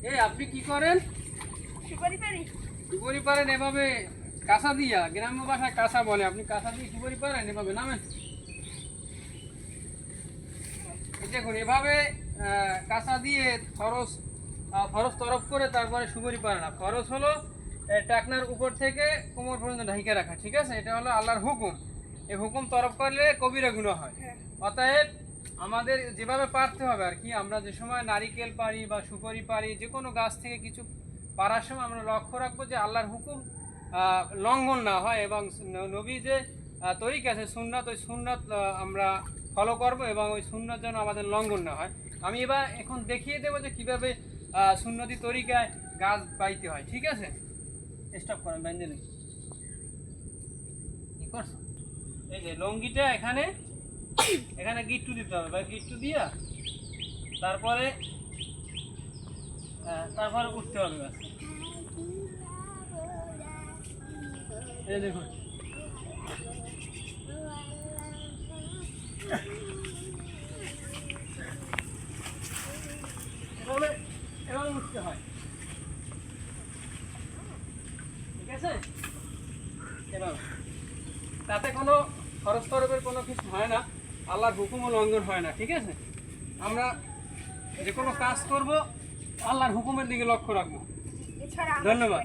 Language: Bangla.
এই আপনি কি করেন? সুপারি পারেন এভাবে কাঁচা দিয়া, গ্রাম্য ভাষায় কাঁচা বলে, আপনি কাঁচা দিয়ে সুপারি পারেন এভাবে? নামেন। এই দেখুন এভাবে কাঁচা দিয়ে ফরজ ফরজ তরফ করে তারপরে সুপারি পারে না। ফরজ হলো টাকনার উপর থেকে কোমর পর্যন্ত ঢাইকে রাখা, ঠিক আছে? এটা হলো আল্লাহর হুকুম। এই হুকুম তরফ করলে কবিরা গুনাহ হয়। অতএব আমাদের যেভাবে পারতে হবে আর কি, আমরা যে সময় নারিকেল পারি বা সুপারি পারি, যে কোনো গাছ থেকে কিছু পারার সময় আমরা লক্ষ্য রাখবো যে আল্লাহর হুকুম লঙ্ঘন না হয়, এবং নবী যে তরিকা আছে সুন্নাত, ওই সুন্নাত আমরা ফলো করব, এবং ওই সুন্নাত যেন আমাদের লঙ্ঘন না হয়। আমি এবার এখন দেখিয়ে দেবো যে কীভাবে সুন্নতি তরিকায় গাছ বাইতে হয়, ঠিক আছে? স্টপ করেন, বাইন্দে নেই। কি করছো? এই যে লঙ্গিটা এখানে এখানে গিট্টু দিতে হবে, বা গিট্টু দিয়া তারপরে তারপরে উঠতে হবে গাছ। এই দেখুন এভাবে এভাবে উঠতে হয়, ঠিক আছে? এভাবে তাতে কোনো খরচ তরফের কোনো কিছু হয় না, আল্লাহর হুকুমও লঙ্ঘন হয় না, ঠিক আছে? আমরা যে কোনো কাজ করব আল্লাহর হুকুমের দিকে লক্ষ্য রাখবো। ধন্যবাদ।